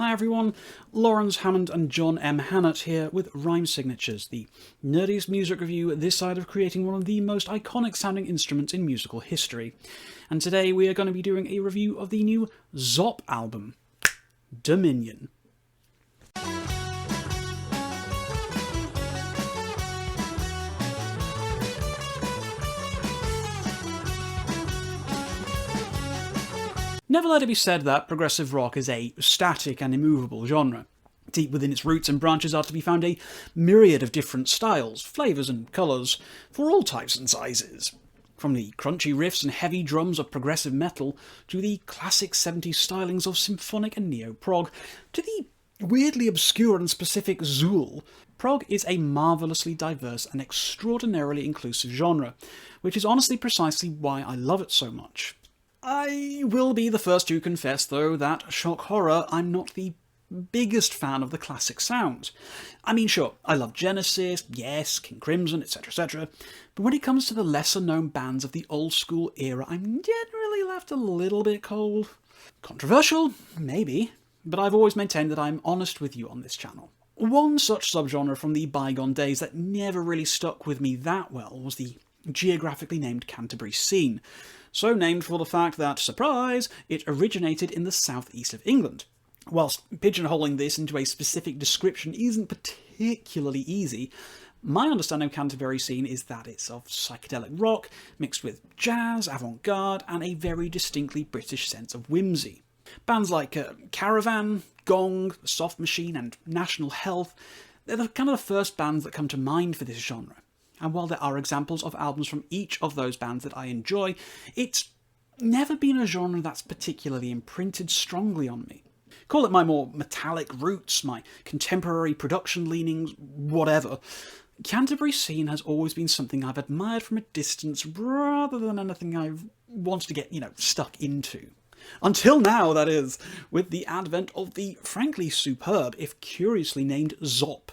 Hi everyone, Lawrence Hammond and John M. Hannett here with Rhyme Signatures, the nerdiest music review this side of creating one of the most iconic sounding instruments in musical history. And today we are going to be doing a review of the new Zopp album, Dominion. Never let it be said that progressive rock is a static and immovable genre. Deep within its roots and branches are to be found a myriad of different styles, flavours and colours, for all types and sizes. From the crunchy riffs and heavy drums of progressive metal, to the classic 70s stylings of symphonic and neo-prog, to the weirdly obscure and specific Zool, prog is a marvellously diverse and extraordinarily inclusive genre, which is honestly precisely why I love it so much. I will be the first to confess, though, that, shock horror, I'm not the biggest fan of the classic sounds. I mean, sure, I love Genesis, Yes, King Crimson, etc, but when it comes to the lesser-known bands of the old-school era, I'm generally left a little bit cold. Controversial? Maybe, but I've always maintained that I'm honest with you on this channel. One such subgenre from the bygone days that never really stuck with me that well was the geographically named Canterbury Scene, so named for the fact that, surprise, it originated in the southeast of England. Whilst pigeonholing this into a specific description isn't particularly easy, my understanding of Canterbury Scene is that it's of psychedelic rock, mixed with jazz, avant-garde, and a very distinctly British sense of whimsy. Bands like Caravan, Gong, Soft Machine, and National Health, they're the kind of the first bands that come to mind for this genre. And while there are examples of albums from each of those bands that I enjoy, it's never been a genre that's particularly imprinted strongly on me. Call it my more metallic roots, my contemporary production leanings, whatever. Canterbury Scene has always been something I've admired from a distance rather than anything I've wanted to get, stuck into. Until now, that is, with the advent of the frankly superb, if curiously named, Zopp,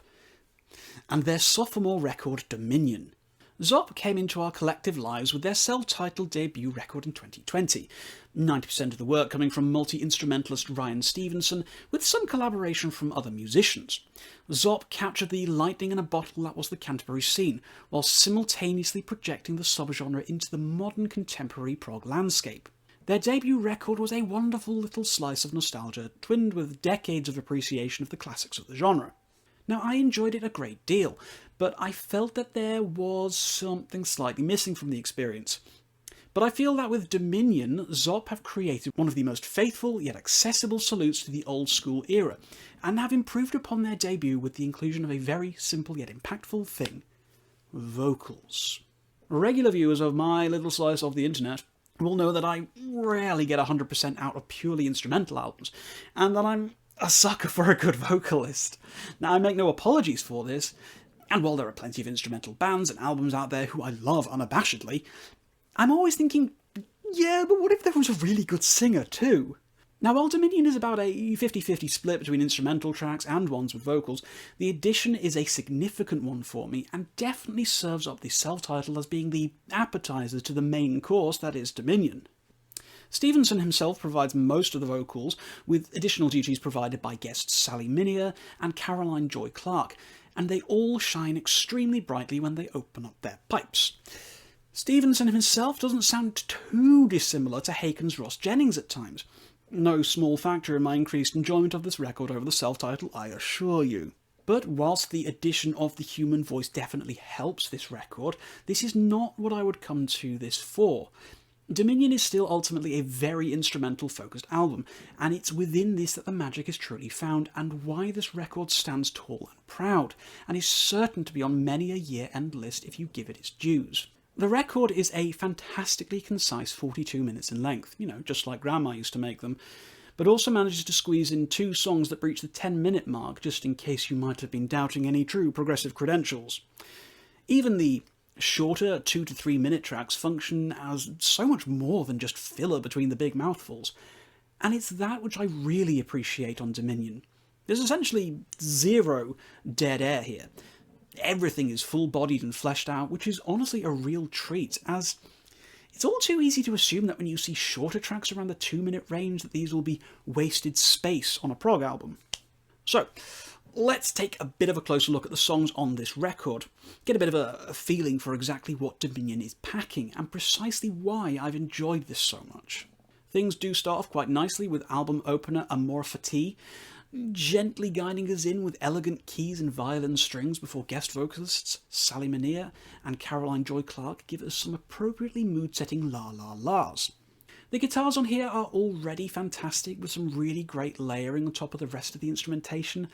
and their sophomore record, Dominion. Zopp came into our collective lives with their self-titled debut record in 2020, 90% of the work coming from multi-instrumentalist Ryan Stevenson, with some collaboration from other musicians. Zopp captured the lightning in a bottle that was the Canterbury Scene, while simultaneously projecting the subgenre into the modern contemporary prog landscape. Their debut record was a wonderful little slice of nostalgia, twinned with decades of appreciation of the classics of the genre. Now, I enjoyed it a great deal, but I felt that there was something slightly missing from the experience. But I feel that with Dominion, Zopp have created one of the most faithful yet accessible salutes to the old school era, and have improved upon their debut with the inclusion of a very simple yet impactful thing: vocals. Regular viewers of my little slice of the internet will know that I rarely get 100% out of purely instrumental albums, and that I'm a sucker for a good vocalist. Now, I make no apologies for this, and while there are plenty of instrumental bands and albums out there who I love unabashedly, I'm always thinking, yeah, but what if there was a really good singer too? Now, while Dominion is about a 50-50 split between instrumental tracks and ones with vocals, the addition is a significant one for me, and definitely serves up the self-title as being the appetizer to the main course that is Dominion. Stevenson himself provides most of the vocals, with additional duties provided by guests Sally Minier and Caroline Joy Clark, and they all shine extremely brightly when they open up their pipes. Stevenson himself doesn't sound too dissimilar to Haken's Ross Jennings at times. No small factor in my increased enjoyment of this record over the self-title, I assure you. But whilst the addition of the human voice definitely helps this record, this is not what I would come to this for. Dominion is still ultimately a very instrumental-focused album, and it's within this that the magic is truly found, and why this record stands tall and proud, and is certain to be on many a year-end list if you give it its dues. The record is a fantastically concise 42 minutes in length, just like Grandma used to make them, but also manages to squeeze in 2 songs that breach the 10-minute mark, just in case you might have been doubting any true progressive credentials. Even the shorter 2 to 3 minute tracks function as so much more than just filler between the big mouthfuls, and it's that which I really appreciate on Dominion. There's essentially zero dead air here. Everything is full-bodied and fleshed out, which is honestly a real treat, as it's all too easy to assume that when you see shorter tracks around the 2-minute range that these will be wasted space on a prog album. So, let's take a bit of a closer look at the songs on this record, get a bit of a feeling for exactly what Dominion is packing, and precisely why I've enjoyed this so much. Things do start off quite nicely with album opener Amor Fati, gently guiding us in with elegant keys and violin strings before guest vocalists Sally Minear and Caroline Joy Clark give us some appropriately mood-setting la-la-las. The guitars on here are already fantastic, with some really great layering on top of the rest of the instrumentation,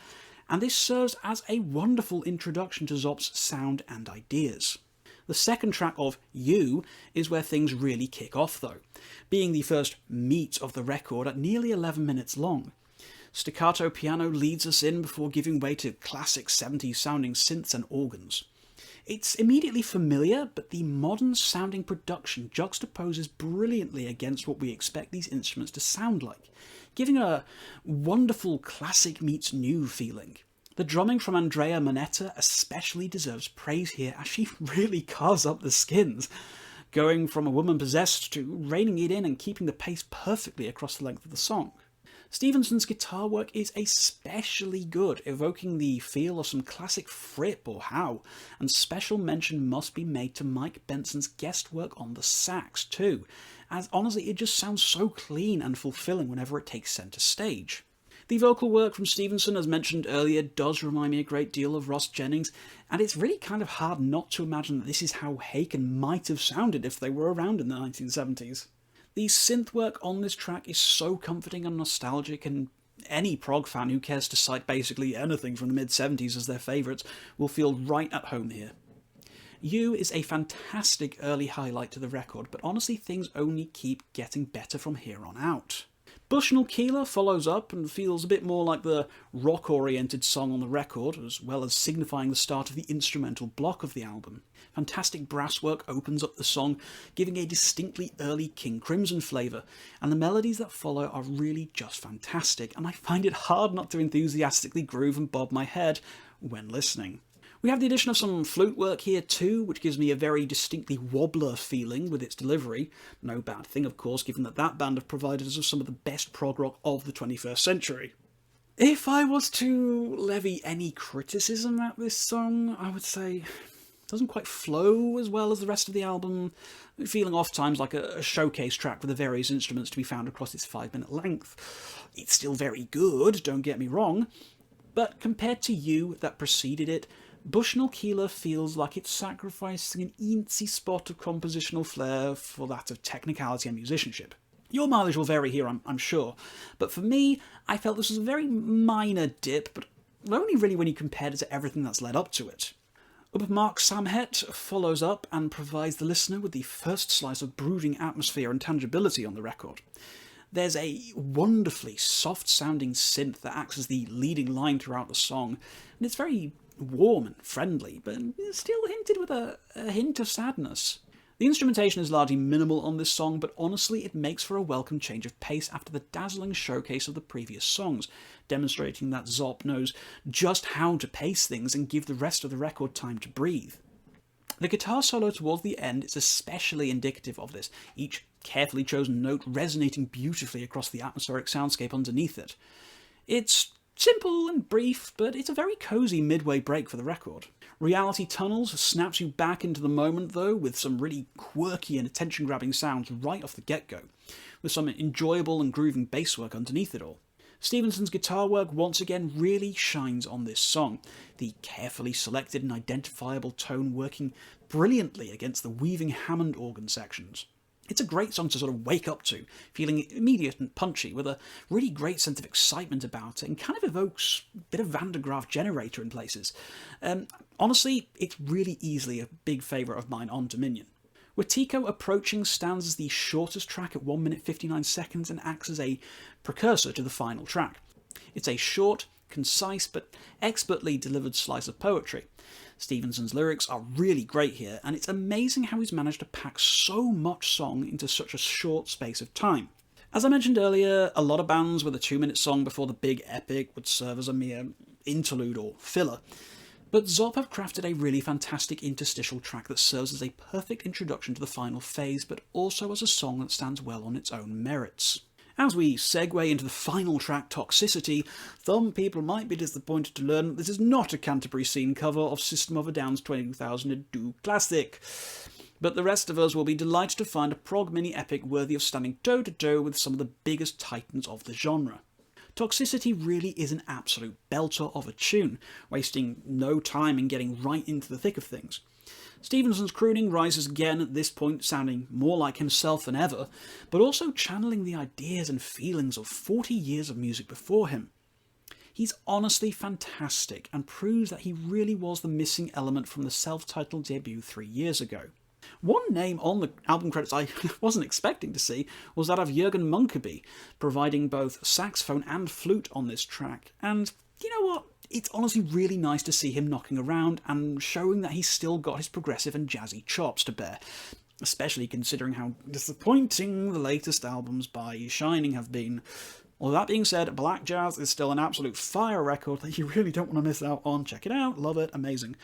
and this serves as a wonderful introduction to Zopp's sound and ideas. The second track of You is where things really kick off though, being the first meat of the record at nearly 11 minutes long. Staccato piano leads us in before giving way to classic 70s sounding synths and organs. It's immediately familiar, but the modern sounding production juxtaposes brilliantly against what we expect these instruments to sound like, giving a wonderful classic meets new feeling. The drumming from Andrea Moneta especially deserves praise here, as she really carves up the skins, going from a woman possessed to reining it in and keeping the pace perfectly across the length of the song. Stevenson's guitar work is especially good, evoking the feel of some classic Fripp or Howe, and special mention must be made to Mike Benson's guest work on the sax too, as honestly it just sounds so clean and fulfilling whenever it takes centre stage. The vocal work from Stevenson, as mentioned earlier, does remind me a great deal of Ross Jennings, and it's really kind of hard not to imagine that this is how Haken might have sounded if they were around in the 1970s. The synth work on this track is so comforting and nostalgic, and any prog fan who cares to cite basically anything from the mid-70s as their favourites will feel right at home here. You is a fantastic early highlight to the record, but honestly things only keep getting better from here on out. Bushnell Keeler follows up and feels a bit more like the rock-oriented song on the record, as well as signifying the start of the instrumental block of the album. Fantastic brass work opens up the song, giving a distinctly early King Crimson flavour, and the melodies that follow are really just fantastic, and I find it hard not to enthusiastically groove and bob my head when listening. We have the addition of some flute work here too, which gives me a very distinctly wobbler feeling with its delivery. No bad thing, of course, given that that band have provided us with some of the best prog rock of the 21st century. If I was to levy any criticism at this song, I would say it doesn't quite flow as well as the rest of the album, feeling oft times like a showcase track with the various instruments to be found across its 5-minute length. It's still very good, don't get me wrong, but compared to You that preceded it, Bushnell Keeler feels like it's sacrificing an eensy spot of compositional flair for that of technicality and musicianship. Your mileage will vary here, I'm sure, but for me, I felt this was a very minor dip, but only really when you compared it to everything that's led up to it. Upmark Samhet follows up and provides the listener with the first slice of brooding atmosphere and tangibility on the record. There's a wonderfully soft-sounding synth that acts as the leading line throughout the song, and it's very warm and friendly, but still hinted with a hint of sadness. The instrumentation is largely minimal on this song, but honestly it makes for a welcome change of pace after the dazzling showcase of the previous songs, demonstrating that Zopp knows just how to pace things and give the rest of the record time to breathe. The guitar solo towards the end is especially indicative of this, each carefully chosen note resonating beautifully across the atmospheric soundscape underneath it. It's simple and brief, but it's a very cosy midway break for the record. Reality Tunnels snaps you back into the moment though, with some really quirky and attention-grabbing sounds right off the get-go, with some enjoyable and grooving bass work underneath it all. Stevenson's guitar work once again really shines on this song, the carefully selected and identifiable tone working brilliantly against the weaving Hammond organ sections. It's a great song to sort of wake up to, feeling immediate and punchy, with a really great sense of excitement about it, and kind of evokes a bit of Van de Graaff Generator in places. Honestly, it's really easily a big favourite of mine on Dominion. Wetiko Approaching stands as the shortest track at 1 minute 59 seconds and acts as a precursor to the final track. It's a short, concise, but expertly delivered slice of poetry. Stevenson's lyrics are really great here, and it's amazing how he's managed to pack so much song into such a short space of time. As I mentioned earlier, a lot of bands with a 2-minute song before the big epic would serve as a mere interlude or filler, but Zopp have crafted a really fantastic interstitial track that serves as a perfect introduction to the final phase, but also as a song that stands well on its own merits. As we segue into the final track, Toxicity, some people might be disappointed to learn that this is not a Canterbury Scene cover of System of a Down's 2002 classic. But the rest of us will be delighted to find a prog mini-epic worthy of standing toe-to-toe with some of the biggest titans of the genre. Toxicity really is an absolute belter of a tune, wasting no time in getting right into the thick of things. Stevenson's crooning rises again at this point, sounding more like himself than ever, but also channeling the ideas and feelings of 40 years of music before him. He's honestly fantastic and proves that he really was the missing element from the self-titled debut 3 years ago. One name on the album credits I wasn't expecting to see was that of Jürgen Munkeby, providing both saxophone and flute on this track, and you know what? It's honestly really nice to see him knocking around and showing that he's still got his progressive and jazzy chops to bear, especially considering how disappointing the latest albums by Shining have been. All that being said, Black Jazz is still an absolute fire record that you really don't want to miss out on. Check it out, love it, amazing.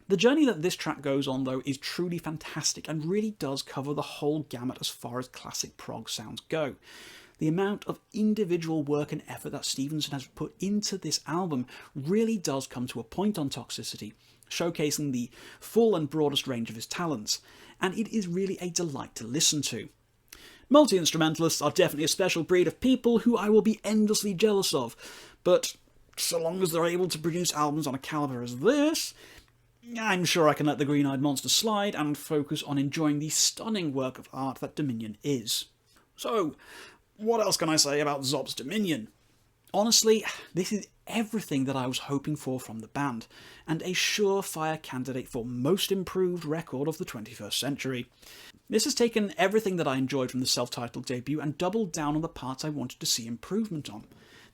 The journey that this track goes on, though, is truly fantastic and really does cover the whole gamut as far as classic prog sounds go. The amount of individual work and effort that Stevenson has put into this album really does come to a point on Toxicity, showcasing the full and broadest range of his talents, and it is really a delight to listen to. Multi-instrumentalists are definitely a special breed of people who I will be endlessly jealous of, but so long as they're able to produce albums on a calibre as this, I'm sure I can let the Green-Eyed Monster slide and focus on enjoying the stunning work of art that Dominion is. So, what else can I say about Zopp's Dominion? Honestly, this is everything that I was hoping for from the band, and a surefire candidate for most improved record of the 21st century. This has taken everything that I enjoyed from the self-titled debut and doubled down on the parts I wanted to see improvement on.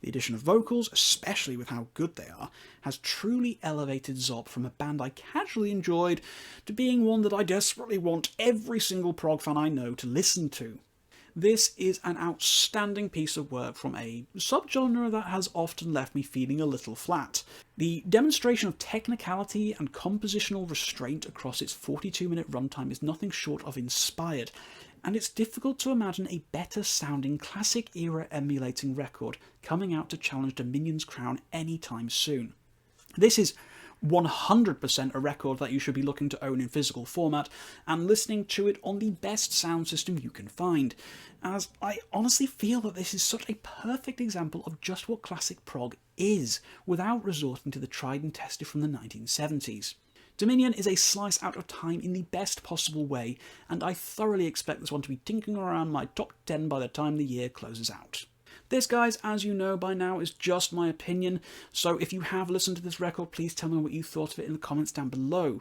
The addition of vocals, especially with how good they are, has truly elevated Zopp from a band I casually enjoyed to being one that I desperately want every single prog fan I know to listen to. This is an outstanding piece of work from a subgenre that has often left me feeling a little flat. The demonstration of technicality and compositional restraint across its 42-minute runtime is nothing short of inspired, and it's difficult to imagine a better sounding classic era emulating record coming out to challenge Dominion's crown anytime soon. This is 100% a record that you should be looking to own in physical format and listening to it on the best sound system you can find, as I honestly feel that this is such a perfect example of just what classic prog is, without resorting to the tried and tested from the 1970s. Dominion is a slice out of time in the best possible way, and I thoroughly expect this one to be tinkering around my top 10 by the time the year closes out. This, guys, as you know by now, is just my opinion, so if you have listened to this record, please tell me what you thought of it in the comments down below.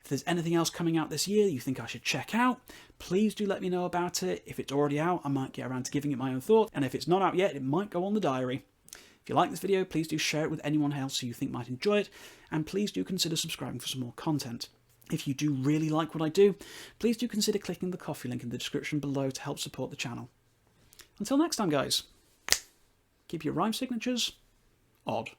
If there's anything else coming out this year you think I should check out, please do let me know about it. If it's already out, I might get around to giving it my own thoughts, and if it's not out yet, it might go on the diary. If you like this video, please do share it with anyone else who you think might enjoy it, and please do consider subscribing for some more content. If you do really like what I do, please do consider clicking the coffee link in the description below to help support the channel. Until next time, guys. Keep your rhyme signatures odd.